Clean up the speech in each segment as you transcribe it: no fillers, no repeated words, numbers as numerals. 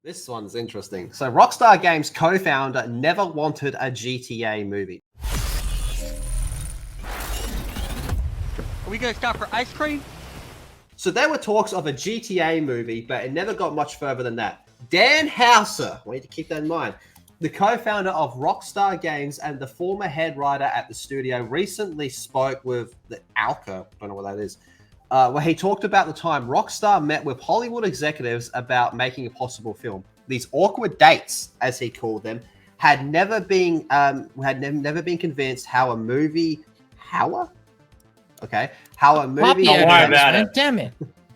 This one's interesting. So Rockstar Games co-founder never wanted a GTA movie. Are we gonna stop for ice cream? So there were talks of a GTA movie, but it never got much further than that. Dan Houser, we need to keep that in mind, the co-founder of Rockstar Games and the former head writer at the studio, recently spoke with the Alka, I don't know what that is, where he talked about the time Rockstar met with Hollywood executives about making a possible film. These awkward dates, as he called them, had never been convinced how a movie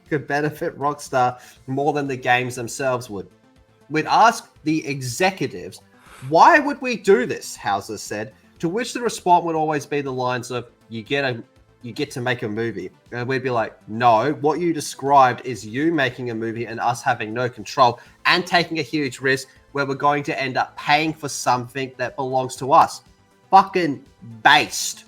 could benefit Rockstar more than the games themselves would. We'd ask the executives, why would we do this? Houser said, to which the response would always be the lines of, you get to make a movie. And we'd be like, no, what you described is you making a movie and us having no control and taking a huge risk where we're going to end up paying for something that belongs to us. Fucking based.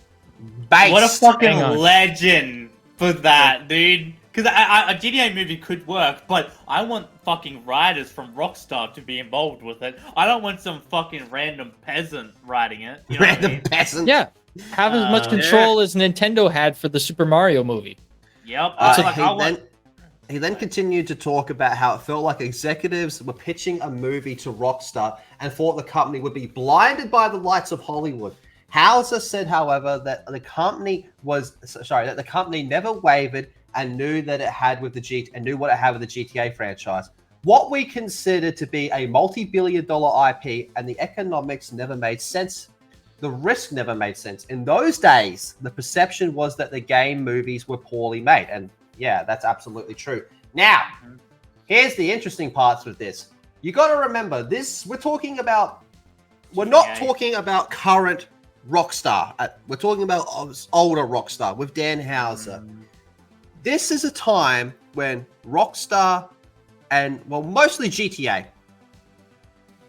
What a fucking legend for that, dude. Because a GTA movie could work, but I want fucking writers from Rockstar to be involved with it. I don't want some fucking random peasant writing it. You know Random peasant? Yeah. Have as much control as Nintendo had for the Super Mario movie. Yep. He then continued to talk about how it felt like executives were pitching a movie to Rockstar and thought the company would be blinded by the lights of Hollywood. Houser said, however, that the company never wavered and knew what it had with the GTA franchise. What we considered to be a multi-billion-dollar IP, and the economics never made sense. The risk never made sense. In those days, the perception was that the game movies were poorly made. And yeah, that's absolutely true. Now, here's the interesting parts with this. You got to remember this. We're not talking about current Rockstar. We're talking about older Rockstar with Dan Houser. This is a time when Rockstar and, well, mostly GTA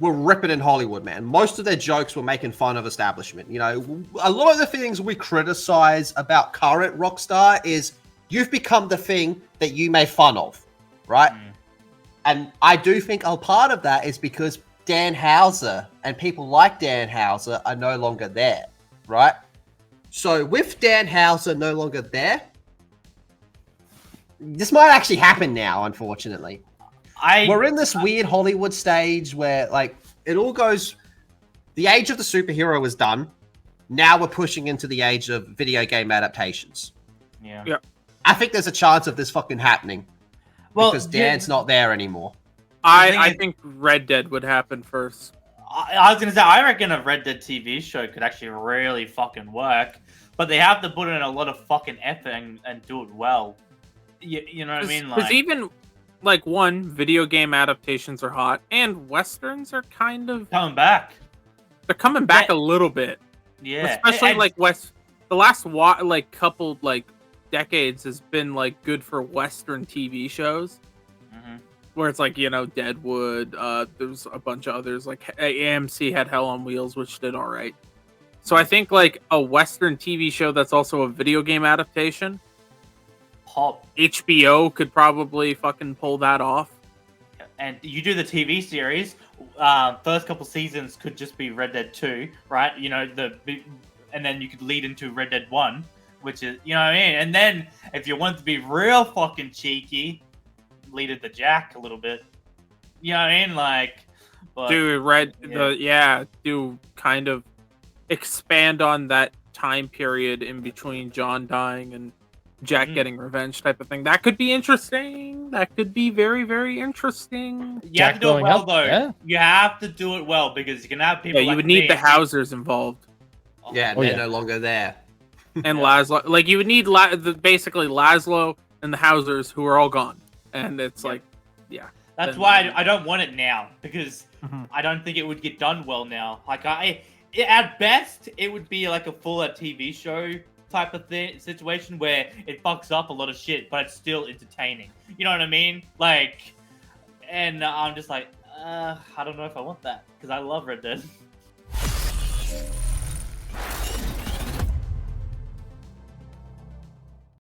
were ripping in Hollywood, man. Most of their jokes were making fun of establishment. You know, a lot of the things we criticize about current Rockstar is you've become the thing that you made fun of, right? And I do think a part of that is because Dan Houser and people like Dan Houser are no longer there, right? So with Dan Houser no longer there, this might actually happen now, unfortunately. We're in this weird Hollywood stage where, like, it all goes... The age of the superhero is done. Now we're pushing into the age of video game adaptations. Yeah. I think there's a chance of this fucking happening. Because Dan's not there anymore. I think Red Dead would happen first. I was going to say, I reckon a Red Dead TV show could actually really fucking work. But they have to put in a lot of fucking effort and do it well. You know what I mean? Because even... video game adaptations are hot, and westerns are kind of coming back. They're coming back a little bit, yeah. Especially the last couple decades has been good for western TV shows, where it's Deadwood. There's a bunch of others AMC had Hell on Wheels, which did all right. So I think a western TV show that's also a video game adaptation. HBO could probably fucking pull that off. And you do the TV series, first couple seasons could just be Red Dead 2, right? You know, and then you could lead into Red Dead 1, which is, you know what I mean? And then if you want to be real fucking cheeky, lead it to Jack a little bit. You know what I mean? Do kind of expand on that time period in between John dying and Jack getting revenge type of thing. That could be interesting. That could be very, very interesting. You have to do it well, though. Yeah. You have to do it well, because you can have people you would need the Housers involved. Yeah, they're no longer there. And Laszlo. You would need basically Laszlo and the Housers, who are all gone. And it's That's why I don't want it now, because I don't think it would get done well now. At best, it would be like a full TV show type of situation where it fucks up a lot of shit, but it's still entertaining. You know what I mean? And I'm just I don't know if I want that, because I love Red Dead.